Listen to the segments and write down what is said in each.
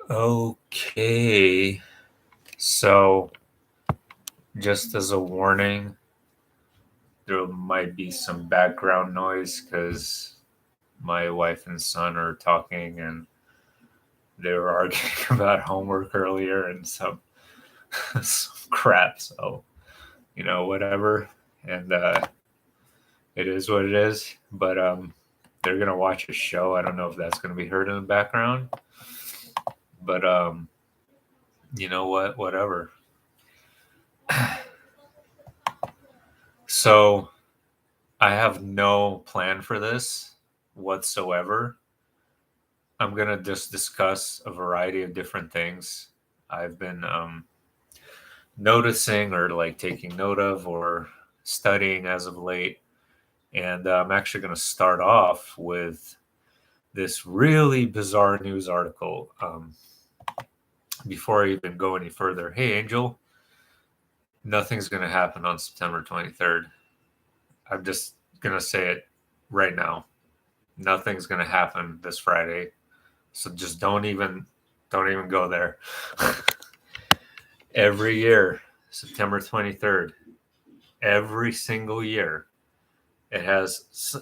Okay, so just as a warning, there might be some background noise because my wife and son are talking and they were arguing about homework earlier and some crap. So, whatever. And it is what it is. But they're going to watch a show. I don't know if that's going to be heard in the background. But you know what? Whatever. So I have no plan for this whatsoever. I'm going to just discuss a variety of different things I've been noticing or like taking note of or studying as of late. And I'm actually going to start off with this really bizarre news article. Before I even go any further, hey, Angel, nothing's going to happen on September 23rd. I'm just going to say it right now. Nothing's going to happen this Friday. So just don't even go there. Every year, September 23rd, every single year, it has.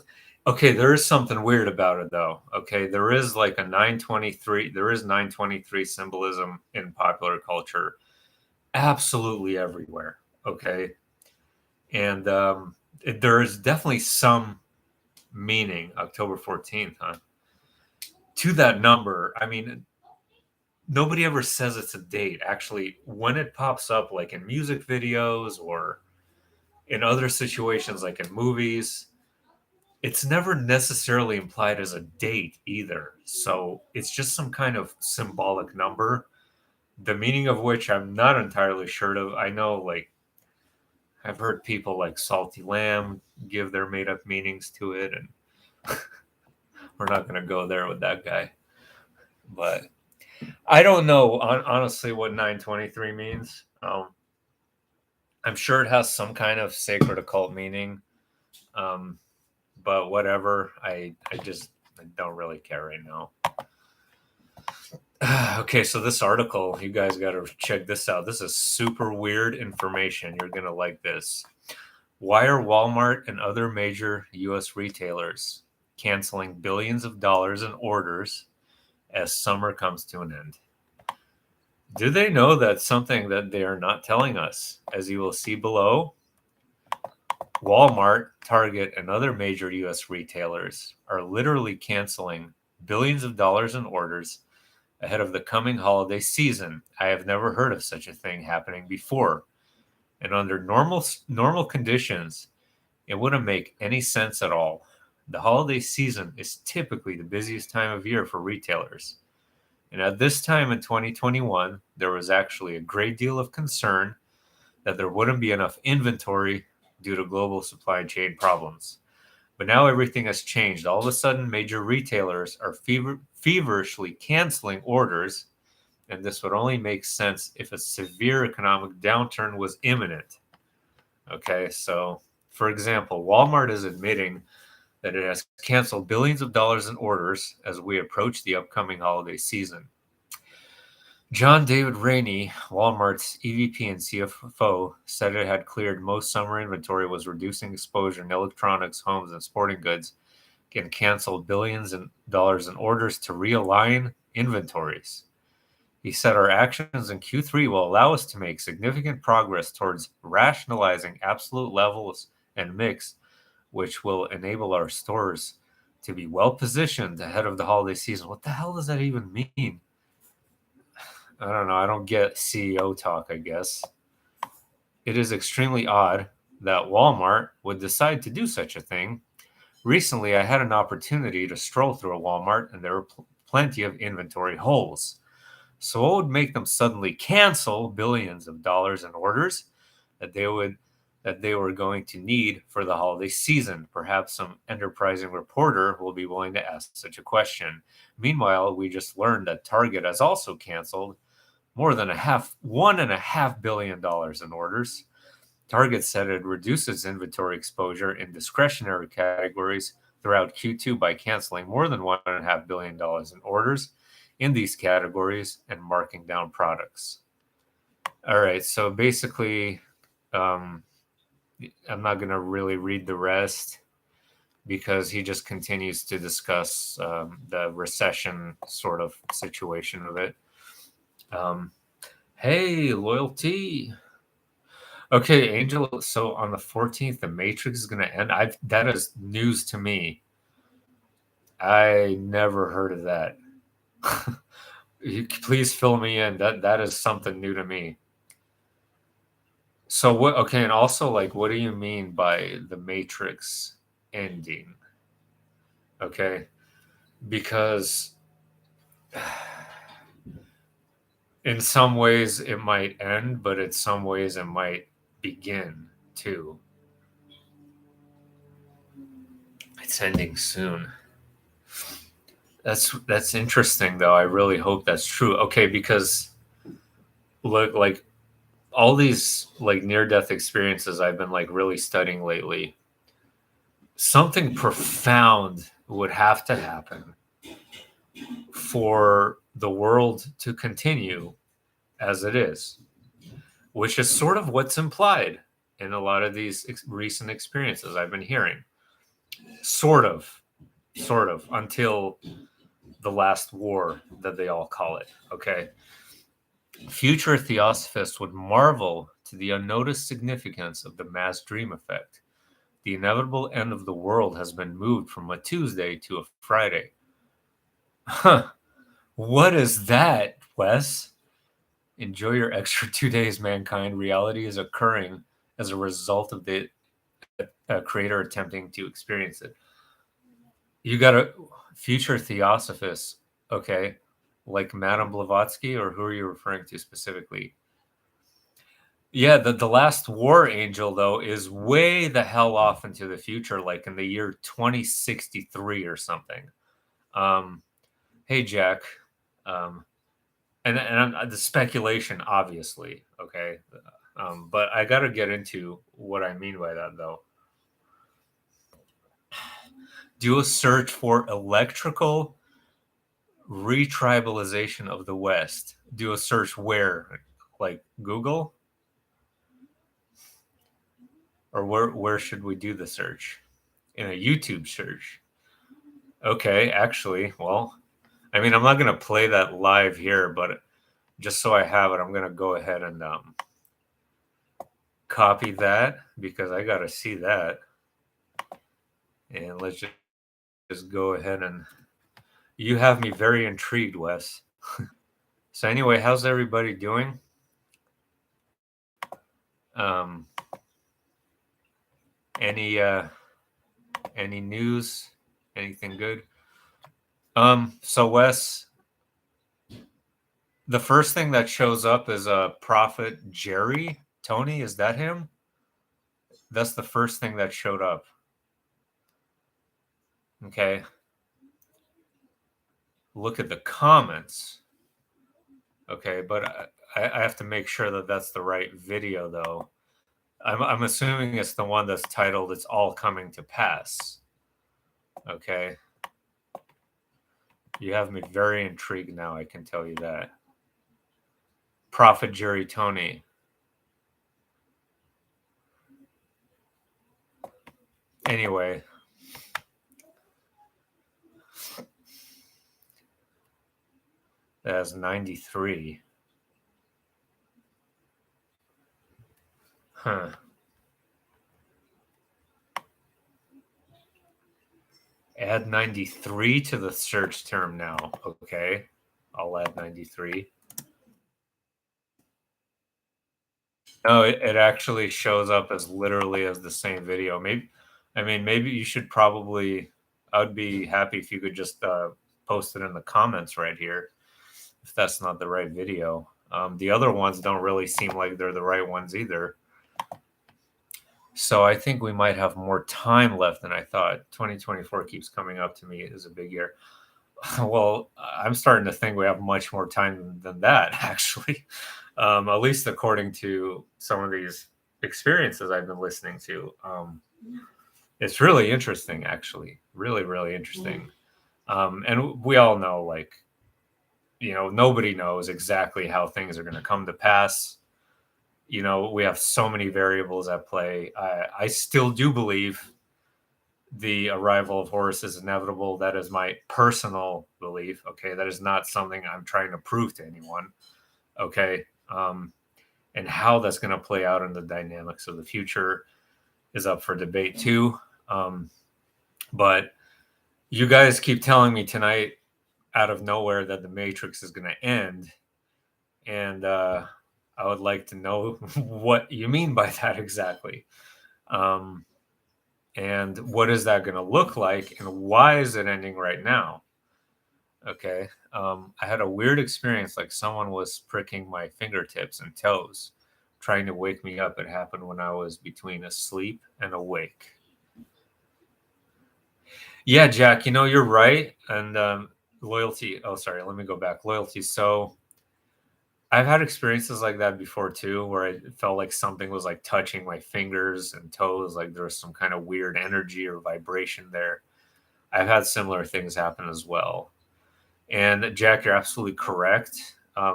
Okay, there is something weird about it though. Okay, there is like a 923. There is 923 symbolism in popular culture, absolutely everywhere. Okay, and there is definitely some meaning. October 14th, huh? To that number. I mean, nobody ever says it's a date. Actually, when it pops up, like in music videos or in other situations, like in movies, it's never necessarily implied as a date either. So it's just some kind of symbolic number, the meaning of which I'm not entirely sure of. I know, like, I've heard people like Salty Lamb give their made up meanings to it, and we're not going to go there with that guy. But I don't know, honestly, what 923 means. I'm sure it has some kind of sacred occult meaning. Um, but whatever. I don't really care right now. Okay, so this article, you guys got to check this out. This is super weird information. You're going to like this. Why are Walmart and other major U.S. retailers canceling billions of dollars in orders as summer comes to an end? Do they know that's something that they are not telling us? As you will see below, Walmart, Target, and other major U.S. retailers are literally canceling billions of dollars in orders ahead of the coming holiday season. I have never heard of such a thing happening before. And under normal conditions, it wouldn't make any sense at all. The holiday season is typically the busiest time of year for retailers. And at this time in 2021, there was actually a great deal of concern that there wouldn't be enough inventory due to global supply chain problems. But now everything has changed. All of a sudden, major retailers are feverishly canceling orders, and this would only make sense if a severe economic downturn was imminent. Okay, so for example, Walmart is admitting that it has canceled billions of dollars in orders as we approach the upcoming holiday season. John David Rainey, Walmart's EVP and CFO, said it had cleared most summer inventory, was reducing exposure in electronics, homes, and sporting goods, and canceled billions of dollars in orders to realign inventories. He said our actions in Q3 will allow us to make significant progress towards rationalizing absolute levels and mix, which will enable our stores to be well positioned ahead of the holiday season. What the hell does that even mean? I don't know. I don't get CEO talk, I guess. It is extremely odd that Walmart would decide to do such a thing. Recently, I had an opportunity to stroll through a Walmart, and there were plenty of inventory holes. So, what would make them suddenly cancel billions of dollars in orders that they were going to need for the holiday season? Perhaps some enterprising reporter will be willing to ask such a question. Meanwhile, we just learned that Target has also canceled more than $1.5 billion in orders. Target said it reduced its inventory exposure in discretionary categories throughout Q2 by canceling more than $1.5 billion in orders in these categories and marking down products. All right, so basically, I'm not going to really read the rest because he just continues to discuss the recession sort of situation of it. Hey, loyalty. Okay, Angel. So on the 14th, the Matrix is going to end. That is news to me. I never heard of that. Please fill me in. That is something new to me. So what? Okay, and also, like, what do you mean by the Matrix ending? Okay, because in some ways it might end, but in some ways it might begin too. It's ending soon. That's interesting though. I really hope that's true. Okay, because look, like all these like near death experiences I've been like really studying lately, something profound would have to happen for the world to continue as it is, which is sort of what's implied in a lot of these recent experiences I've been hearing. Sort of, until the last war that they all call it. Okay. Future theosophists would marvel to the unnoticed significance of the mass dream effect. The inevitable end of the world has been moved from a Tuesday to a Friday. Huh. What is that, Wes? Enjoy your extra 2 days, mankind. Reality is occurring as a result of the creator attempting to experience it. You got a future theosophist, okay, like Madame Blavatsky, or who are you referring to specifically? Yeah, the last war angel though is way the hell off into the future, like in the year 2063 or something. Um, hey Jack, um, and the speculation, obviously, okay, but I got to get into what I mean by that though. Do a search for electrical retribalization of the West. Do a search where, like Google, or where should we do the search? In a YouTube search. Okay, actually, well, I mean, I'm not going to play that live here, but just so I have it, I'm going to go ahead and copy that because I got to see that. And let's just go ahead and you have me very intrigued, Wes. So anyway, how's everybody doing? Um, any news? Anything good? So Wes, the first thing that shows up is Prophet Jerry Tony. Is that him? That's the first thing that showed up. Okay. Look at the comments. Okay, but I have to make sure that that's the right video, though. I'm assuming it's the one that's titled "It's All Coming to Pass." Okay. You have me very intrigued now. I can tell you that. Prophet Jerry Tony. Anyway. That's 93. Huh. Add 93 to the search term now. Okay. I'll add 93. No, it actually shows up as literally as the same video. Maybe you should probably, I would be happy if you could just post it in the comments right here if that's not the right video. The other ones don't really seem like they're the right ones either. So I think we might have more time left than I thought. 2024 keeps coming up to me as a big year. Well, I'm starting to think we have much more time than that, actually. At least according to some of these experiences I've been listening to. It's really interesting, actually. Really, really interesting. And we all know, like, nobody knows exactly how things are going to come to pass. We have so many variables at play. I still do believe the arrival of Horus is inevitable. That is my personal belief. Okay. That is not something I'm trying to prove to anyone. Okay. And how that's going to play out in the dynamics of the future is up for debate too. But you guys keep telling me tonight out of nowhere that the Matrix is going to end. And I would like to know what you mean by that exactly. And what is that going to look like? And why is it ending right now? Okay. I had a weird experience, like someone was pricking my fingertips and toes, trying to wake me up. It happened when I was between asleep and awake. Yeah, Jack, you're right. And loyalty. Oh, sorry. Let me go back. Loyalty. So I've had experiences like that before too, where it felt like something was like touching my fingers and toes, like there was some kind of weird energy or vibration there. I've had similar things happen as well. And Jack, you're absolutely correct.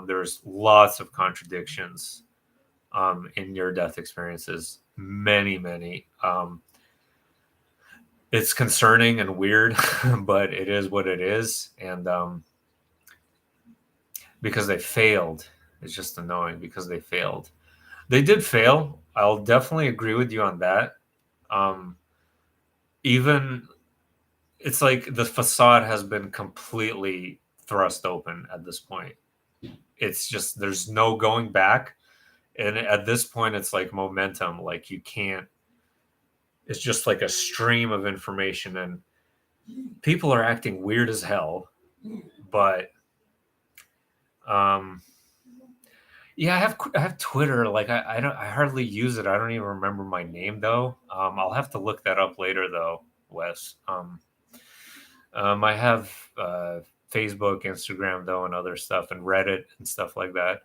There's lots of contradictions in near-death experiences, many, many. It's concerning and weird, but it is what it is. And because they failed, it's just annoying because they failed. They did fail. I'll definitely agree with you on that. Um, Even it's like the facade has been completely thrust open at this point. It's just there's no going back. And at this point, it's like momentum. Like you can't, it's just like a stream of information, and people are acting weird as hell. But um, yeah, I have Twitter. Like I hardly use it. I don't even remember my name though. I'll have to look that up later though, Wes. I have Facebook, Instagram though, and other stuff, and Reddit and stuff like that.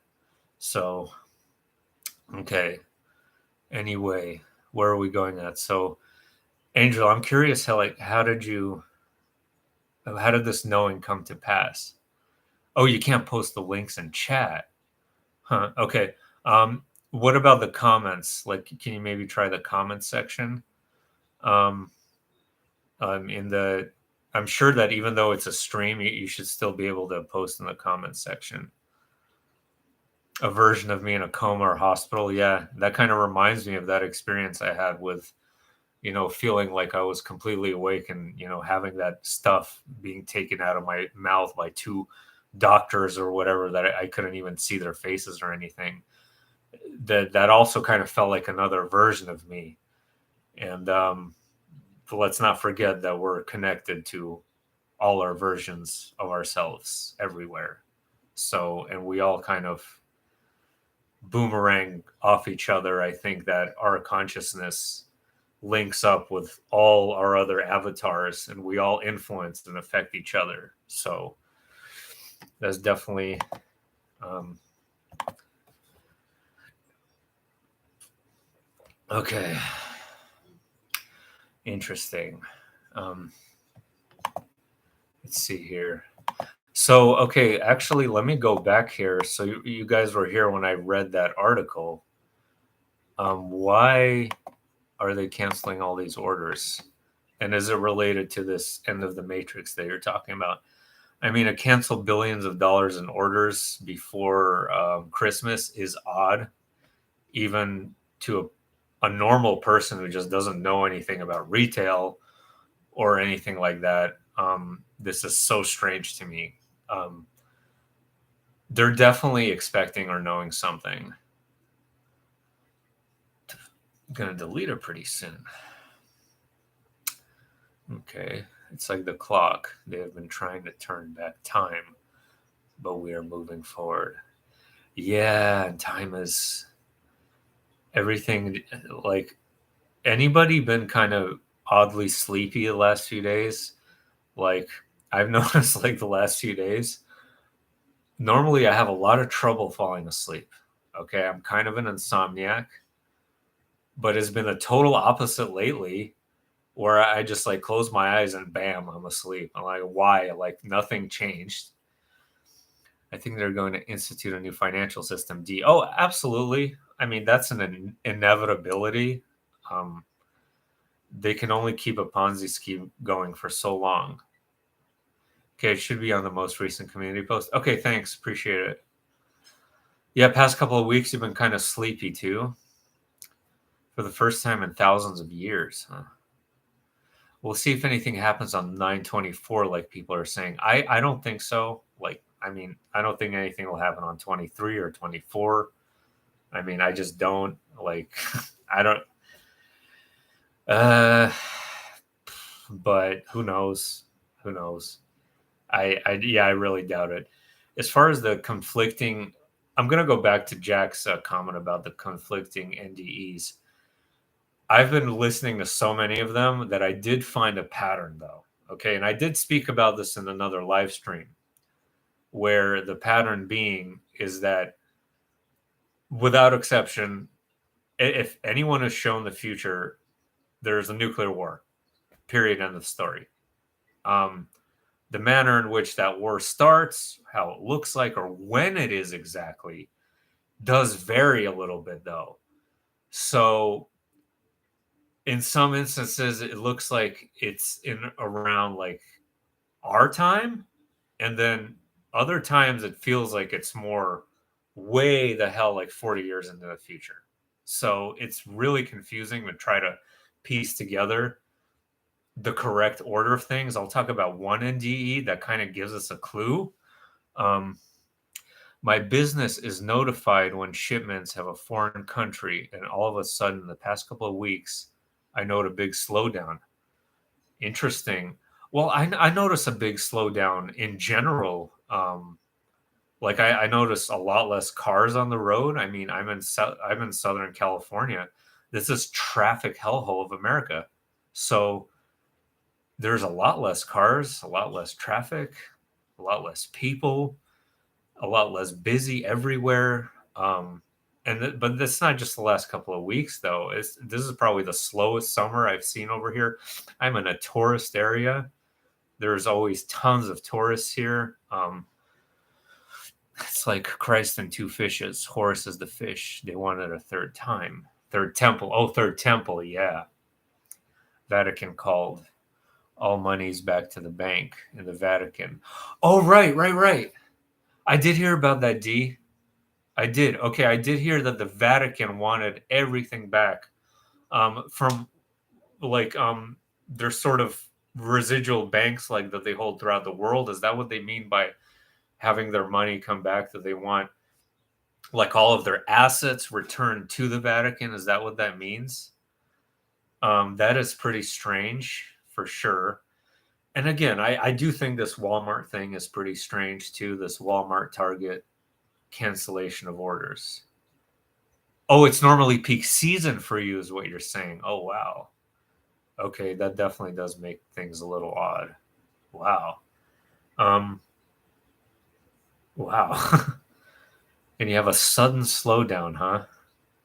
So okay. Anyway, where are we going at? So Angel, I'm curious how did this knowing come to pass? Oh, you can't post the links in chat. Huh. Okay. What about the comments? Like, can you maybe try the comments section? Um, in the, I'm sure that even though it's a stream, you should still be able to post in the comments section. A version of me in a coma or hospital. Yeah, that kind of reminds me of that experience I had with, feeling like I was completely awake and, having that stuff being taken out of my mouth by two doctors or whatever that I couldn't even see their faces or anything. That also kind of felt like another version of me. And let's not forget that we're connected to all our versions of ourselves everywhere. So, and we all kind of boomerang off each other. I think that our consciousness links up with all our other avatars and we all influence and affect each other. So that's definitely okay. Interesting. Let's see here. So, okay, actually, let me go back here. So you guys were here when I read that article. Why are they canceling all these orders? And is it related to this end of the matrix that you're talking about? I mean, to cancel billions of dollars in orders before Christmas is odd, even to a normal person who just doesn't know anything about retail or anything like that. This is so strange to me. They're definitely expecting or knowing something. I'm going to delete it pretty soon. Okay. It's like the clock. They have been trying to turn back time, but we are moving forward. Yeah, and time is everything. Like, anybody been kind of oddly sleepy the last few days? Like, I've noticed like the last few days, normally I have a lot of trouble falling asleep. Okay. I'm kind of an insomniac, but it's been the total opposite lately where I just like close my eyes and bam, I'm asleep. I'm like, why? Like nothing changed. I think they're going to institute a new financial system. D. Oh, absolutely. I mean, that's an inevitability. They can only keep a Ponzi scheme going for so long. Okay, it should be on the most recent community post. Okay, thanks. Appreciate it. Yeah, past couple of weeks, you've been kind of sleepy too. For the first time in thousands of years. Huh? We'll see if anything happens on 9/24, like people are saying. I don't think so. Like, I mean, I don't think anything will happen on 23 or 24. I mean, I just don't. Like, I don't. Uh, but who knows? Who knows? Yeah, I really doubt it. As far as the conflicting, I'm gonna go back to Jack's comment about the conflicting NDEs. I've been listening to so many of them that I did find a pattern, though. Okay, and I did speak about this in another live stream, where the pattern being is that, without exception, if anyone has shown the future, there's a nuclear war. Period. End of story. Um, the manner in which that war starts, how it looks like, or when it is exactly, does vary a little bit, though. So, in some instances, it looks like it's in around like our time, and then other times it feels like it's more way the hell like 40 years into the future. So it's really confusing to try to piece together the correct order of things. I'll talk about one NDE that kind of gives us a clue. um, my business is notified when shipments have a foreign country, and all of a sudden the past couple of weeks I note a big slowdown. Interesting. Well, I notice a big slowdown in general. Like I notice a lot less cars on the road. I mean, I'm in Southern California. This is traffic hellhole of America. So there's a lot less cars, a lot less traffic, a lot less people, a lot less busy everywhere. But that's not just the last couple of weeks though. This is probably the slowest summer I've seen over here. I'm in a tourist area. There's always tons of tourists here. It's like Christ and two fishes. Horus is the fish. They wanted a third time. Third temple. Oh, third temple. Yeah. Vatican called. All money's back to the bank in the Vatican. Oh, right. I did hear about that, D. I did. Okay, I did hear that the Vatican wanted everything back from like their sort of residual banks like that they hold throughout the world. Is that what they mean by having their money come back? That they want like all of their assets returned to the Vatican? Is that what that means? That is pretty strange for sure. And again, I do think this Walmart thing is pretty strange too. This Walmart Target cancellation of orders. Oh, it's normally peak season for you, is what you're saying. Oh, wow. Okay, that definitely does make things a little odd. Wow. Um, wow. And you have a sudden slowdown, huh?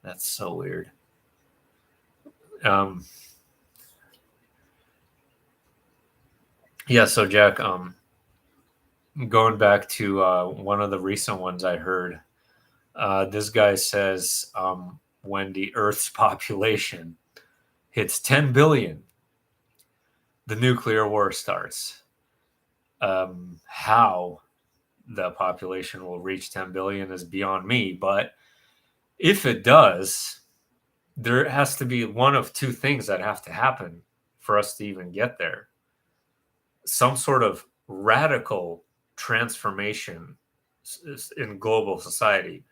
That's so weird. Um, yeah, so Jack, going back to one of the recent ones I heard, this guy says when the Earth's population hits 10 billion, the nuclear war starts. How the population will reach 10 billion is beyond me, but if it does, there has to be one of two things that have to happen for us to even get there. Some sort of radical transformation in global society,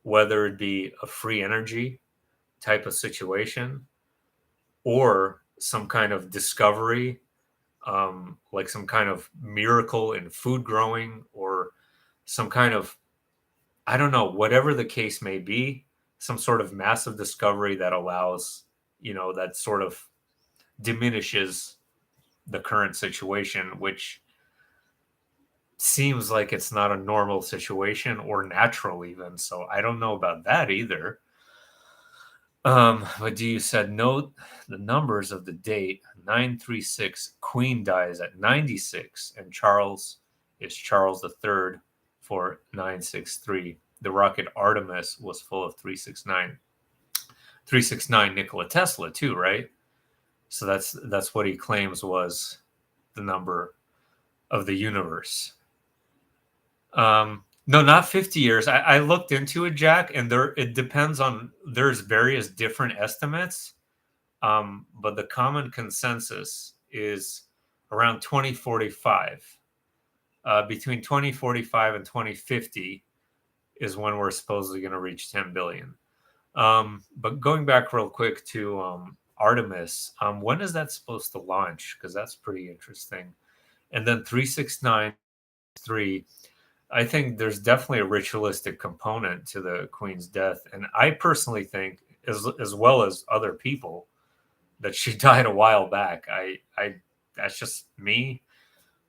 whether it be a free energy type of situation or some kind of discovery, like some kind of miracle in food growing or some kind of, I don't know, whatever the case may be, some sort of massive discovery that allows, that sort of diminishes the current situation, which seems like it's not a normal situation or natural even. So I don't know about that either. But you said note the numbers of the date 936. Queen dies at 96, and Charles is Charles III for 963. The rocket Artemis was full of 369. 369 Nikola Tesla too, right? So that's what he claims was the number of the universe. No, not 50 years. I looked into it, Jack, and it depends on, there's various different estimates. But the common consensus is around 2045. Between 2045 and 2050 is when we're supposedly going to reach 10 billion. But going back real quick to Artemis, when is that supposed to launch? Because that's pretty interesting. And then 3693, I think there's definitely a ritualistic component to the Queen's death. And I personally think, as well as other people, that she died a while back. I that's just me.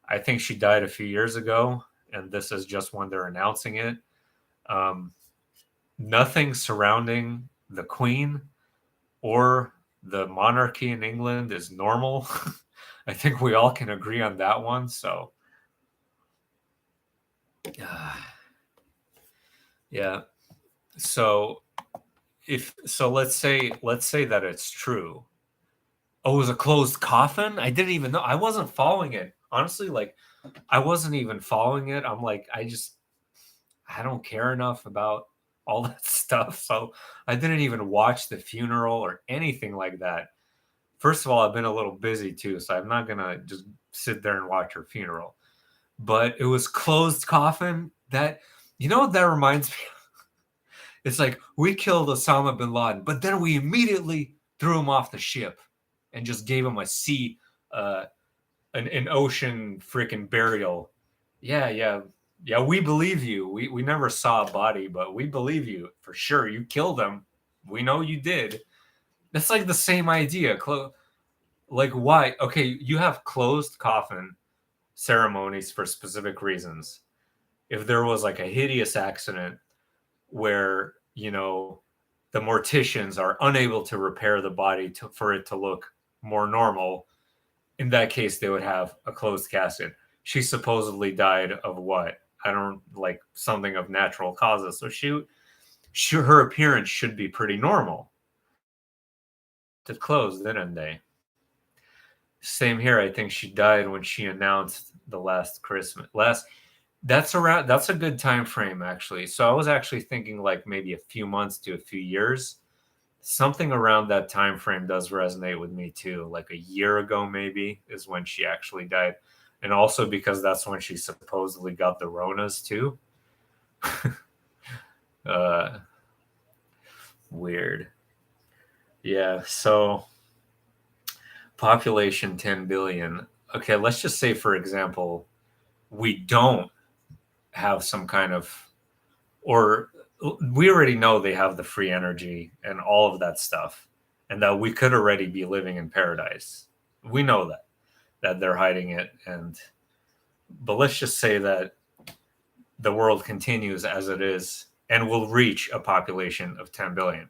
I think she died a few years ago, and this is just when they're announcing it. Nothing surrounding the Queen or the monarchy in England is normal. I think we all can agree on that one. So, yeah. So let's say that it's true. Oh, it was a closed coffin? I didn't even know. I wasn't following it. Honestly, like, I wasn't even following it. I'm like, I don't care enough about all that stuff. So I didn't even watch the funeral or anything like that. First of all, I've been a little busy too, so I'm not going to just sit there and watch her funeral. But it was closed coffin. That, you know what that reminds me of? It's like, we killed Osama bin Laden, but then we immediately threw him off the ship and just gave him an ocean freaking burial. Yeah, we believe you. We never saw a body, but we believe you for sure. You killed him. We know you did. That's like the same idea. Like, why? Okay, you have closed coffin ceremonies for specific reasons. If there was like a hideous accident where, the morticians are unable to repair the body for it to look more normal, in that case, they would have a closed casket. She supposedly died of what? I don't, like, something of natural causes. So her appearance should be pretty normal. To close, didn't they? Same here. I think she died when she announced the last Christmas. That's a good time frame, actually. So I was actually thinking like maybe a few months to a few years. Something around that time frame does resonate with me too. Like a year ago, maybe, is when she actually died. And also because that's when she supposedly got the Ronas too. Weird. Yeah. So population 10 billion. Okay. Let's just say, for example, we don't have some kind of, or we already know they have the free energy and all of that stuff, and that we could already be living in paradise. We know that they're hiding it. But let's just say that the world continues as it is and will reach a population of 10 billion.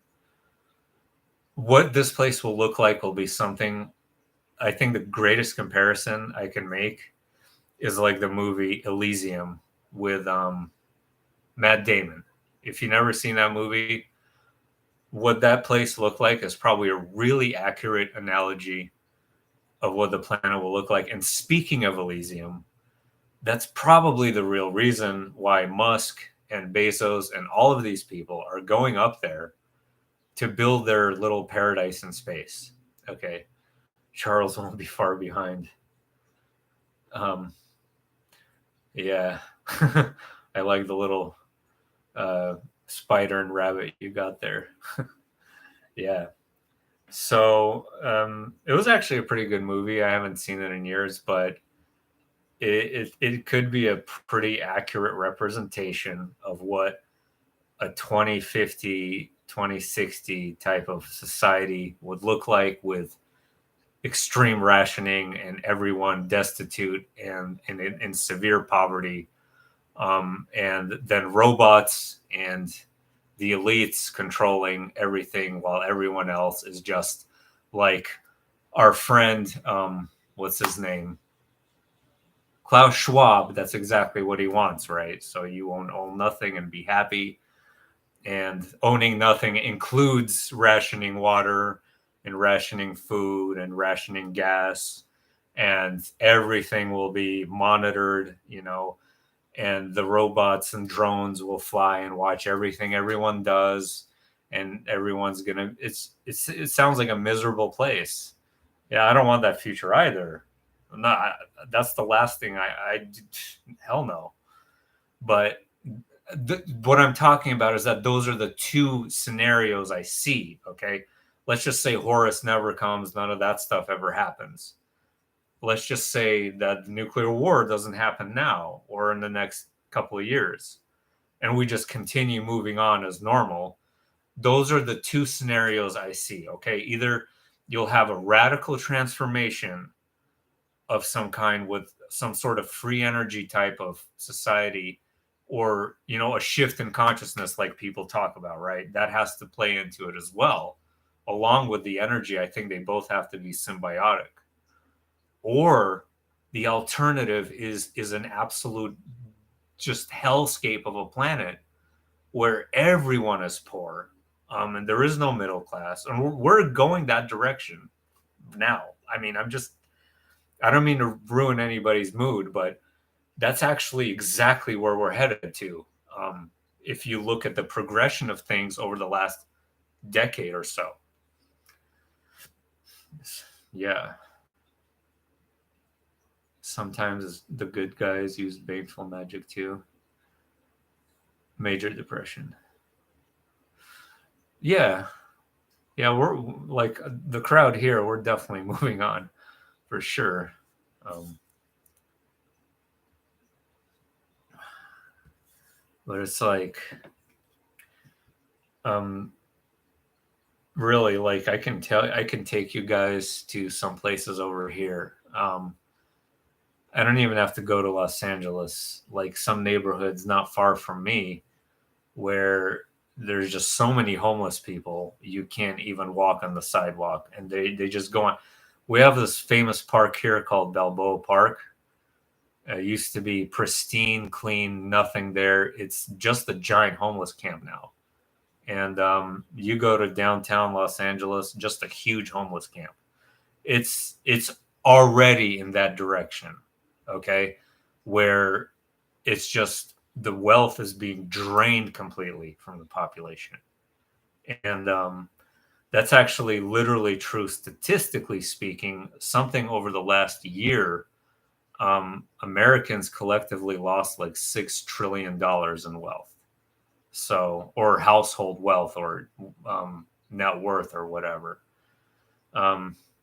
What this place will look like will be something, I think the greatest comparison I can make is like the movie Elysium with Matt Damon. If you've never seen that movie, what that place looked like is probably a really accurate analogy of what the planet will look like. And speaking of Elysium, that's probably the real reason why Musk and Bezos and all of these people are going up there to build their little paradise in space. Okay. Charles won't be far behind. Yeah. I like the little spider and rabbit you got there. Yeah. So it was actually a pretty good movie. I haven't seen it in years, but it could be a pretty accurate representation of what a 2050, 2060 type of society would look like, with extreme rationing and everyone destitute and in severe poverty. And then robots and the elites controlling everything while everyone else is just like our friend, what's his name? Klaus Schwab, that's exactly what he wants, right? So you won't own nothing and be happy. And owning nothing includes rationing water and rationing food and rationing gas, and everything will be monitored, and the robots and drones will fly and watch everything everyone does, and everyone's gonna it sounds like a miserable place. Yeah, I don't want that future either. Not That's the last thing I hell no. But what I'm talking about is that those are the two scenarios I see. Okay, let's just say Horus never comes, none of that stuff ever happens. Let's just say that the nuclear war doesn't happen now or in the next couple of years, and we just continue moving on as normal. Those are the two scenarios I see. Okay, either you'll have a radical transformation of some kind with some sort of free energy type of society, or a shift in consciousness like people talk about, right? That has to play into it as well, along with the energy. I think they both have to be symbiotic. Or the alternative is an absolute just hellscape of a planet where everyone is poor, and there is no middle class, and we're going that direction now. I mean, I don't mean to ruin anybody's mood, but that's actually exactly where we're headed to. If you look at the progression of things over the last decade or so. Yeah. Sometimes the good guys use baneful magic too. Major depression. Yeah. Yeah, we're like the crowd here, we're definitely moving on for sure. But it's like, really, like I can take you guys to some places over here. I don't even have to go to Los Angeles, like some neighborhoods not far from me where there's just so many homeless people you can't even walk on the sidewalk, and they just go on. We have this famous park here called Balboa Park. It used to be pristine, clean, nothing there. It's just a giant homeless camp now. And you go to downtown Los Angeles, just a huge homeless camp. It's already in that direction, okay, where it's just the wealth is being drained completely from the population. And that's actually literally true. Statistically speaking, something over the last year, Americans collectively lost like $6 trillion in wealth. So, or household wealth, or net worth, or whatever.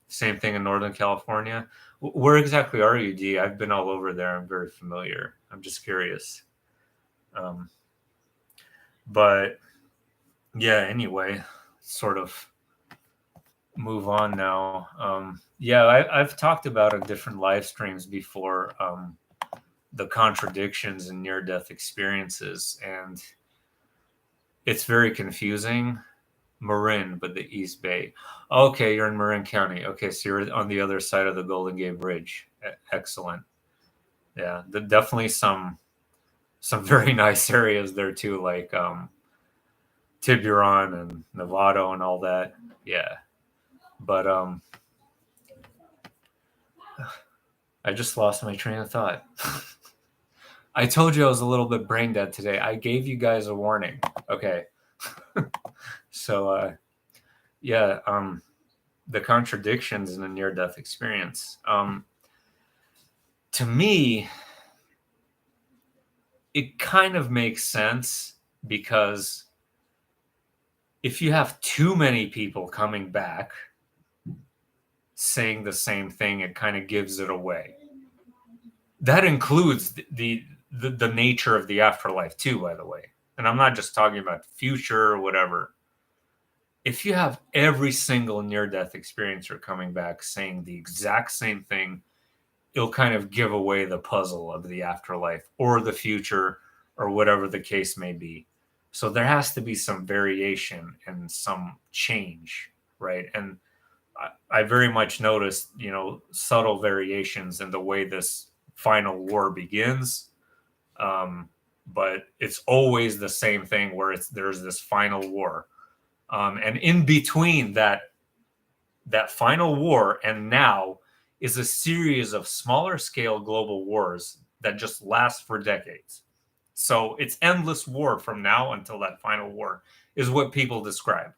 Same thing in Northern California. Where exactly are you, D? I've been all over there. I'm very familiar. I'm just curious. But yeah, anyway, sort of move on now. Yeah, I've talked about in different live streams before, the contradictions in near-death experiences, and it's very confusing. Marin, but the East Bay. Okay, you're in Marin County. Okay, so you're on the other side of the Golden Gate Bridge. Excellent. Yeah, definitely some very nice areas there too, like Tiburon and Novato and all that. Yeah, but I just lost my train of thought. I told you I was a little bit brain dead today. I gave you guys a warning. Okay. So yeah, the contradictions in the near-death experience. To me, it kind of makes sense, because if you have too many people coming back saying the same thing, it kind of gives it away. That includes the nature of the afterlife too, by the way. And I'm not just talking about future or whatever. If you have every single near-death experiencer coming back saying the exact same thing, it'll kind of give away the puzzle of the afterlife or the future or whatever the case may be. So there has to be some variation and some change, right? And I very much noticed, subtle variations in the way this final war begins. But it's always the same thing where there's this final war. And in between that final war and now is a series of smaller scale global wars that just last for decades. So it's endless war from now until that final war is what people describe.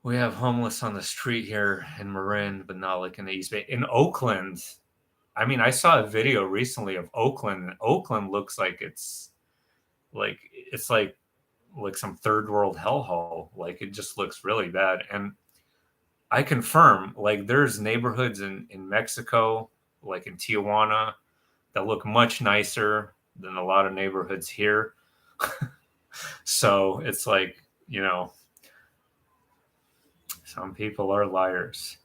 We have homeless on the street here in Marin, but not like in the East Bay. In Oakland, I mean, I saw a video recently of Oakland. And Oakland looks like it's like some third world hellhole. Like it just looks really bad. And I confirm, like there's neighborhoods in Mexico, like in Tijuana, that look much nicer than a lot of neighborhoods here. So it's like, some people are liars.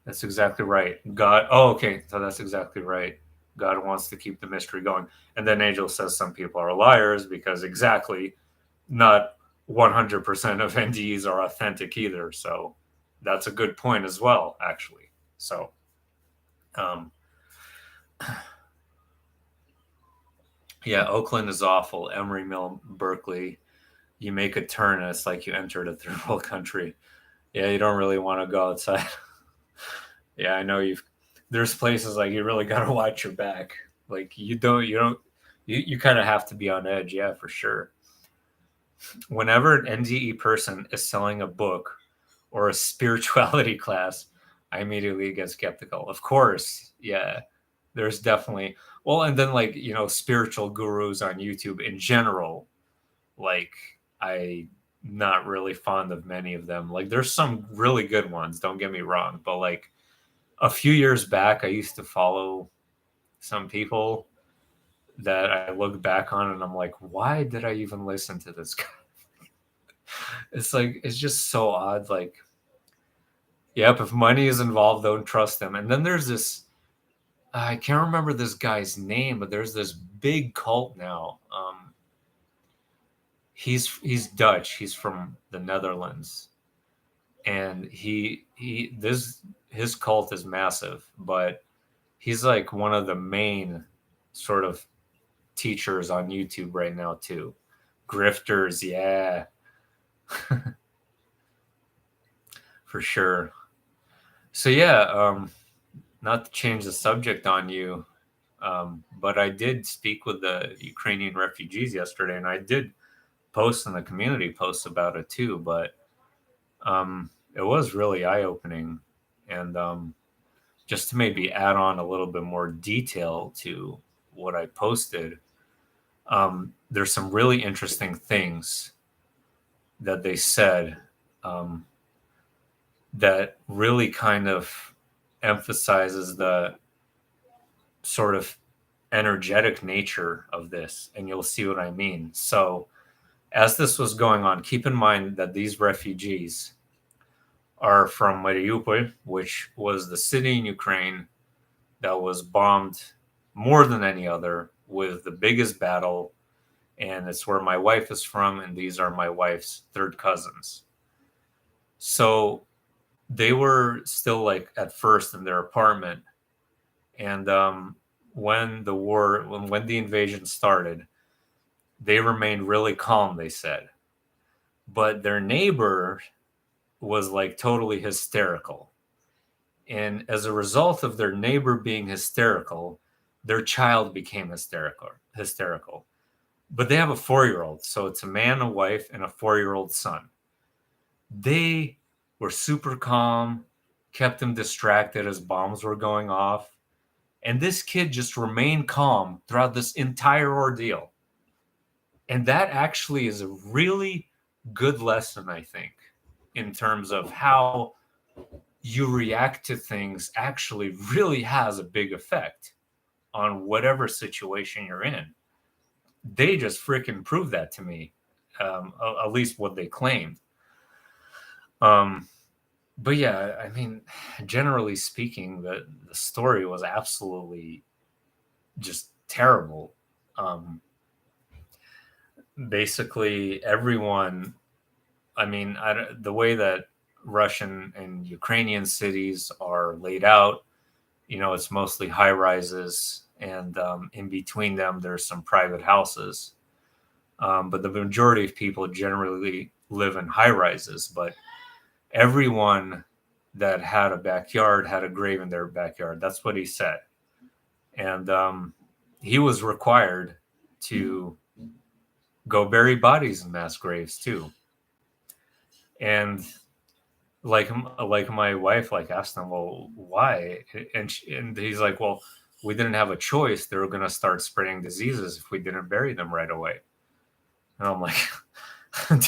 That's exactly right. God. Oh, okay. So that's exactly right. God wants to keep the mystery going. And then Angel says some people are liars because exactly not 100% of NDEs are authentic either. So that's a good point as well, actually. So, yeah, Oakland is awful. Emory Mill, Berkeley. You make a turn and it's like you entered a third world country. Yeah, you don't really want to go outside. Yeah, I know there's places like you really got to watch your back. Like you kind of have to be on edge. Yeah, for sure. Whenever an NDE person is selling a book or a spirituality class, I immediately get skeptical. Of course. Yeah. There's definitely, well, and then like, spiritual gurus on YouTube in general, like I'm not really fond of many of them. Like there's some really good ones, don't get me wrong, but like a few years back, I used to follow some people that I look back on and I'm like, why did I even listen to this guy? It's like, it's just so odd. Like, yep, if money is involved, don't trust them. And then there's this, I can't remember this guy's name, but there's this big cult now. He's Dutch. He's from the Netherlands. And his cult is massive, but he's like one of the main sort of teachers on YouTube right now too. Grifters, yeah. For sure. So yeah, not to change the subject on you, but I did speak with the Ukrainian refugees yesterday, and I did post in the community posts about it too, but it was really eye-opening. And just to maybe add on a little bit more detail to what I posted, there's some really interesting things that they said that really kind of emphasizes the sort of energetic nature of this, and you'll see what I mean. So, as this was going on, keep in mind that these refugees are from Mariupol, which was the city in Ukraine that was bombed more than any other, with the biggest battle. And it's where my wife is from, and these are my wife's third cousins. So they were still like at first in their apartment. And when the invasion started, they remained really calm, they said. But their neighbor was like totally hysterical. And as a result of their neighbor being hysterical, their child became hysterical. But they have a 4-year-old. So it's a man, a wife, and a 4-year-old son. They were super calm, kept him distracted as bombs were going off. And this kid just remained calm throughout this entire ordeal. And that actually is a really good lesson, I think, in terms of how you react to things actually really has a big effect on whatever situation you're in. They just freaking proved that to me, at least what they claimed. But yeah, I mean, generally speaking, the story was absolutely just terrible. basically everyone, I mean, the way that Russian and Ukrainian cities are laid out, it's mostly high rises, and in between them, there's some private houses. But the majority of people generally live in high rises. But everyone that had a backyard had a grave in their backyard. That's what he said. And he was required to go bury bodies in mass graves too. And like my wife asked him, well, why? And he's like, well, we didn't have a choice. They were going to start spreading diseases if we didn't bury them right away. And I'm like,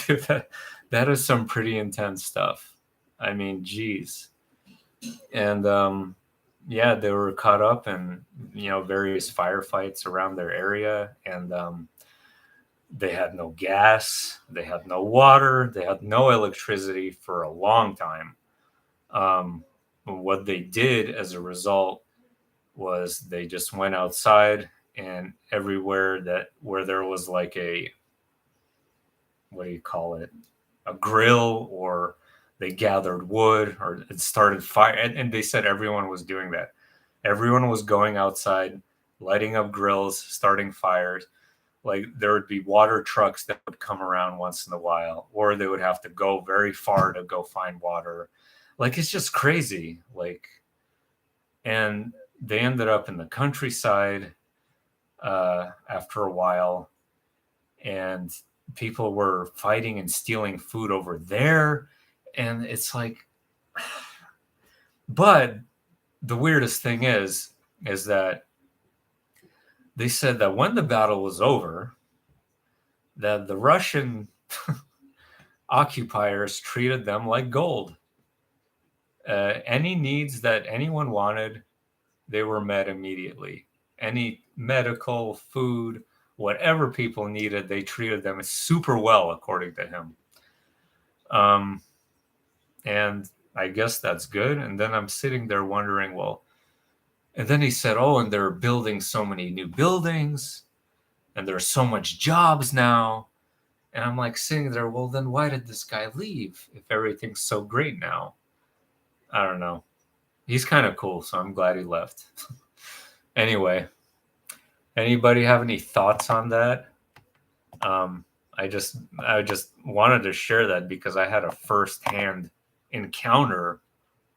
dude, that is some pretty intense stuff. I mean, geez. And yeah, they were caught up in various firefights around their area, and they had no gas, they had no water, they had no electricity for a long time. What they did as a result was they just went outside, and everywhere where there was like what do you call it? A grill, or they gathered wood, or it started fire. And they said everyone was doing that. Everyone was going outside, lighting up grills, starting fires. Like there would be water trucks that would come around once in a while, or they would have to go very far to go find water. Like, it's just crazy. And they ended up in the countryside after a while, and people were fighting and stealing food over there. And it's like, but the weirdest thing is that they said that when the battle was over, that the Russian occupiers treated them like gold. Any needs that anyone wanted, they were met immediately. Any medical, food, whatever people needed, they treated them super well, according to him. And I guess that's good. And then I'm sitting there wondering, well, and then he said, oh, and they're building so many new buildings, and there's so much jobs now. And I'm like sitting there, well, then why did this guy leave if everything's so great now? I don't know. He's kind of cool, so I'm glad he left. Anyway, anybody have any thoughts on that? I just wanted to share that because I had a firsthand encounter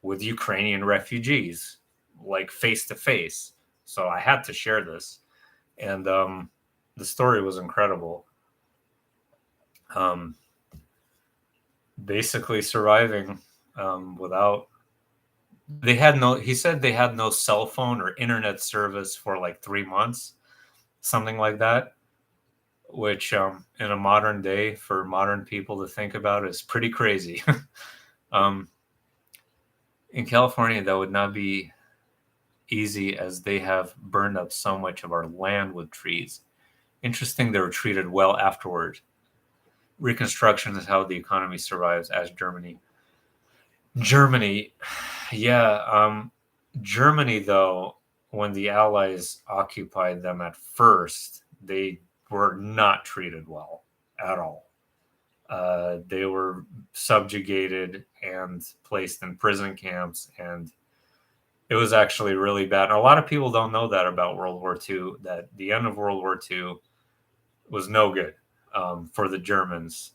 with Ukrainian refugees, like face to face. So I had to share this, and the story was incredible. Basically surviving without. He said they had no cell phone or internet service for like 3 months, something like that, which in a modern day, for modern people to think about, is pretty crazy. In California, that would not be easy, as they have burned up so much of our land with trees. Interesting, they were treated well afterward. Reconstruction is how the economy survives, as Germany. Yeah. Germany, though, when the Allies occupied them at first, they were not treated well at all. They were subjugated and placed in prison camps, and it was actually really bad. And a lot of people don't know that about World War II, that the end of World War II was no good for the Germans.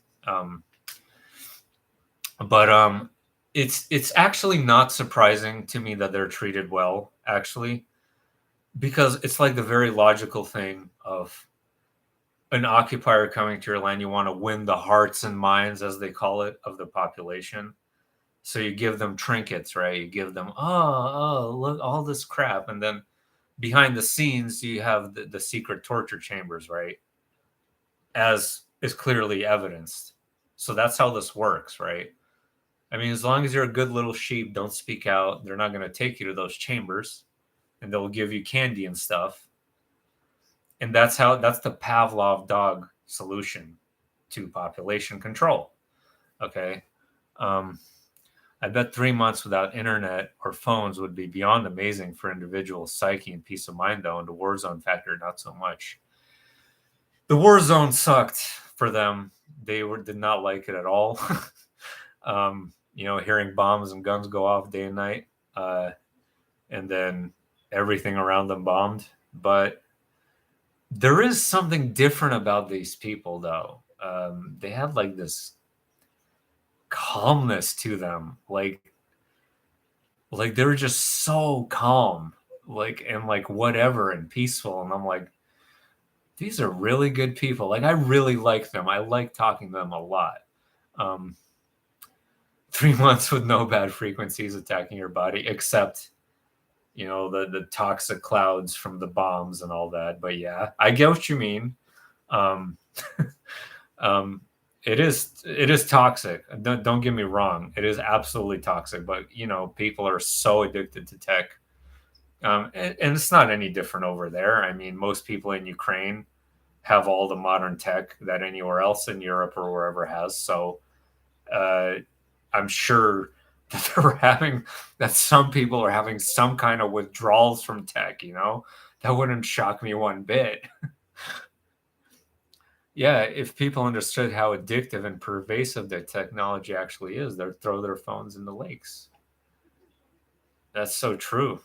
But it's actually not surprising to me that they're treated well, actually, because it's like the very logical thing of an occupier coming to your land. You want to win the hearts and minds, as they call it, of the population. So you give them trinkets, right? You give them, oh, look, all this crap. And then behind the scenes, you have the secret torture chambers, right? As is clearly evidenced. So that's how this works, right? I mean, as long as you're a good little sheep, don't speak out, they're not going to take you to those chambers, and they'll give you candy and stuff. And that's the Pavlov dog solution to population control. Okay. I bet 3 months without internet or phones would be beyond amazing for individual psyche and peace of mind, though, and the war zone factor, not so much. The war zone sucked for them. They did not like it at all. Hearing bombs and guns go off day and night, and then everything around them bombed. But there is something different about these people, though. They had like this calmness to them, like they were just so calm, and whatever and peaceful. And I'm like, these are really good people. Like, I really like them. I like talking to them a lot. 3 months with no bad frequencies attacking your body, except the toxic clouds from the bombs and all that. But yeah, I get what you mean. It is toxic. Don't get me wrong. It is absolutely toxic. But people are so addicted to tech, and it's not any different over there. I mean, most people in Ukraine have all the modern tech that anywhere else in Europe or wherever has. So I'm sure that some people are having some kind of withdrawals from tech. That wouldn't shock me one bit. Yeah, if people understood how addictive and pervasive that technology actually is, they'd throw their phones in the lakes. That's so true.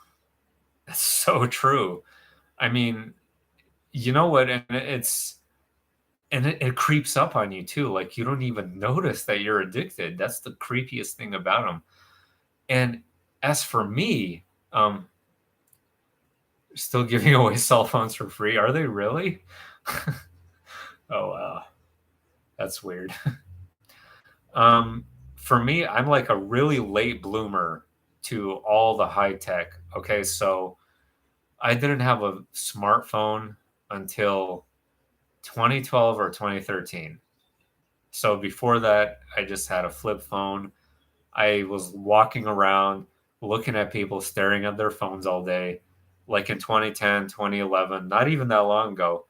That's so true. I mean, you know what? And it creeps up on you too. Like, you don't even notice that you're addicted. That's the creepiest thing about them. And as for me, still giving away cell phones for free. Are they really? Oh, wow. That's weird. For me, I'm like a really late bloomer to all the high tech. Okay, so I didn't have a smartphone until 2012 or 2013. So before that, I just had a flip phone. I was walking around looking at people staring at their phones all day, like in 2010, 2011, not even that long ago.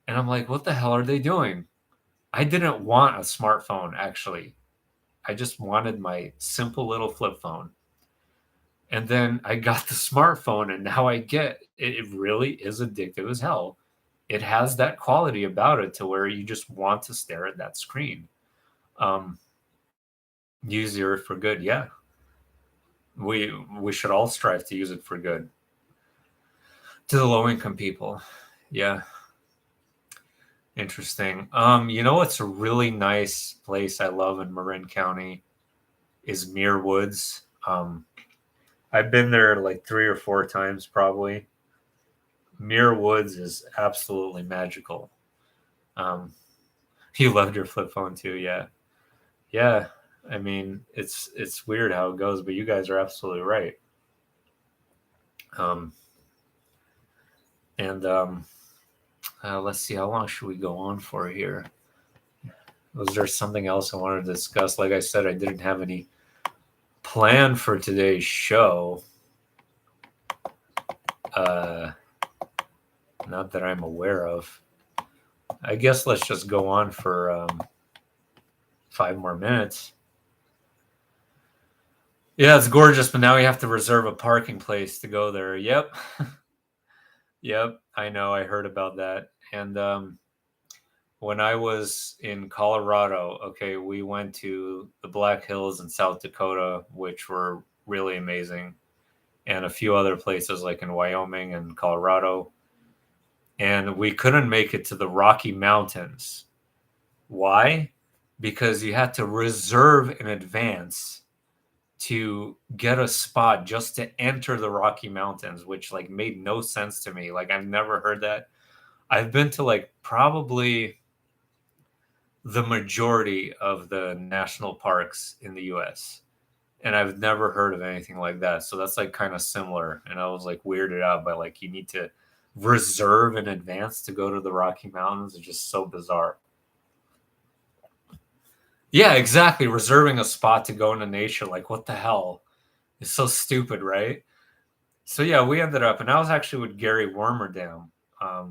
And I'm like, what the hell are they doing? I didn't want a smartphone, actually. I just wanted my simple little flip phone. And then I got the smartphone, and now I get it really is addictive as hell. It has that quality about it to where you just want to stare at that screen. Use it for good. Yeah. We should all strive to use it for good. To the low income people. Yeah. Interesting. What's a really nice place I love in Marin County is Muir Woods. I've been there like 3 or 4 times probably. Muir Woods is absolutely magical. You loved your flip phone too, yeah. Yeah. I mean, it's weird how it goes, but you guys are absolutely right. Let's see, how long should we go on for here? Was there something else I wanted to discuss? Like I said, I didn't have any plan for today's show. Not that I'm aware of. I guess let's just go on for 5 more minutes. Yeah, it's gorgeous, but now we have to reserve a parking place to go there. Yep. Yep, I know. I heard about that. And when I was in Colorado, okay, we went to the Black Hills in South Dakota, which were really amazing, and a few other places like in Wyoming and Colorado. And we couldn't make it to the Rocky Mountains. Why? Because you had to reserve in advance to get a spot just to enter the Rocky Mountains, which like made no sense to me. Like, I've never heard that. I've been to like probably the majority of the national parks in the US, and I've never heard of anything like that. So that's like kind of similar. And I was like weirded out by like, you need to reserve in advance to go to the Rocky Mountains. It's just so bizarre. Yeah, exactly. Reserving a spot to go into nature. Like, what the hell? It's so stupid, right? So yeah, we ended up, and I was actually with Gary Wormerdam. I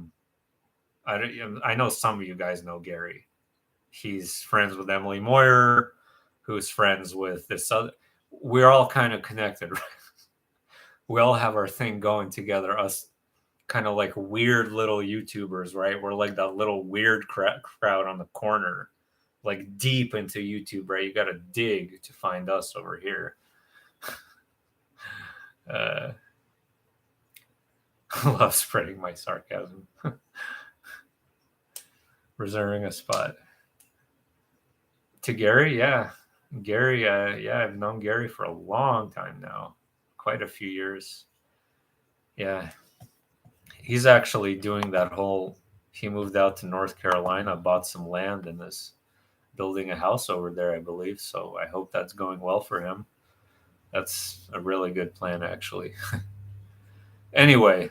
know some of you guys know Gary. He's friends with Emily Moyer, who's friends with this other. We're all kind of connected. We all have our thing going together. Us kind of like weird little YouTubers, right? We're like that little weird crowd on the corner, like deep into YouTube, right? You got to dig to find us over here. I love spreading my sarcasm. Reserving a spot. To Gary, yeah. Gary, yeah, I've known Gary for a long time now, quite a few years. Yeah. He's actually doing that whole, he moved out to North Carolina, bought some land, and is building a house over there, I believe. So I hope that's going well for him. That's a really good plan, actually. Anyway,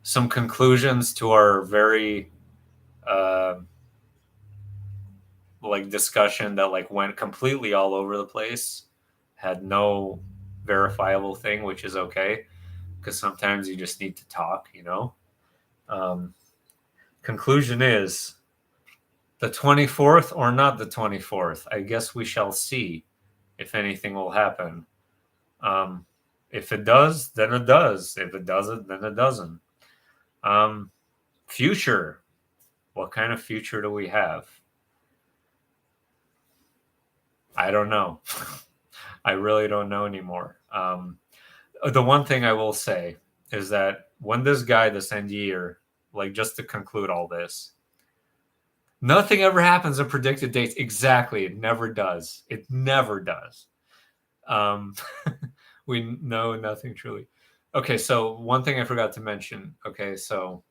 some conclusions to our very like discussion that like went completely all over the place, had no verifiable thing, which is okay, because sometimes you just need to talk, you know. Conclusion is the 24th or not the 24th. I guess we shall see if anything will happen. If it does, then it does. If it doesn't, then it doesn't. Future. What kind of future do we have? I don't know. I really don't know anymore. The one thing I will say is that when this guy, this NDEr, like just to conclude all this, nothing ever happens in predicted dates. Exactly. It never does. It never does. We know nothing truly. Okay, so one thing I forgot to mention. Okay, so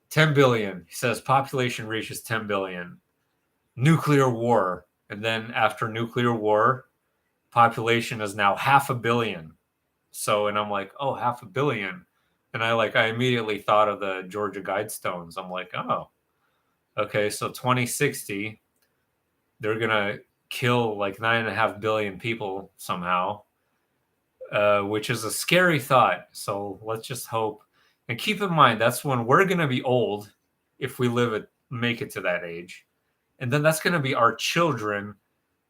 10 billion. He says population reaches 10 billion. Nuclear war. And then after nuclear war, population is now 500 million. So, and I'm like, oh, 500 million. And I immediately thought of the Georgia Guidestones. I'm like, oh, okay, so 2060, they're going to kill like 9.5 billion people somehow, which is a scary thought. So let's just hope. And keep in mind, that's when we're going to be old if we make it to that age. And then that's going to be our children.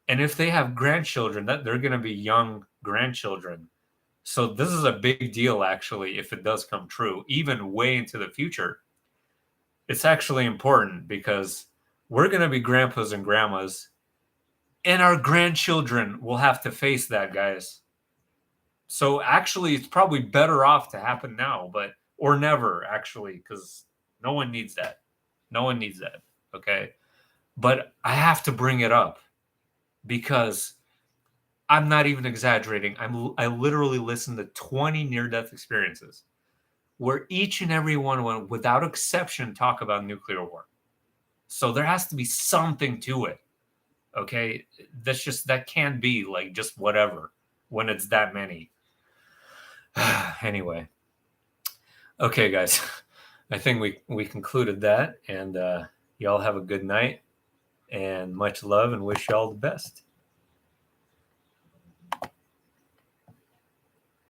And if they have grandchildren, that they're going to be young grandchildren. So this is a big deal, actually, if it does come true, even way into the future. It's actually important because we're going to be grandpas and grandmas, and our grandchildren will have to face that, guys. So actually, it's probably better off to happen now, or never, actually, because no one needs that. No one needs that. Okay. But I have to bring it up because I'm not even exaggerating. I literally listened to 20 near-death experiences where each and every one, without exception, talk about nuclear war. So there has to be something to it. Okay. That can't be like just whatever when it's that many. Anyway. Okay, guys. I think we concluded that, and y'all have a good night and much love and wish y'all the best.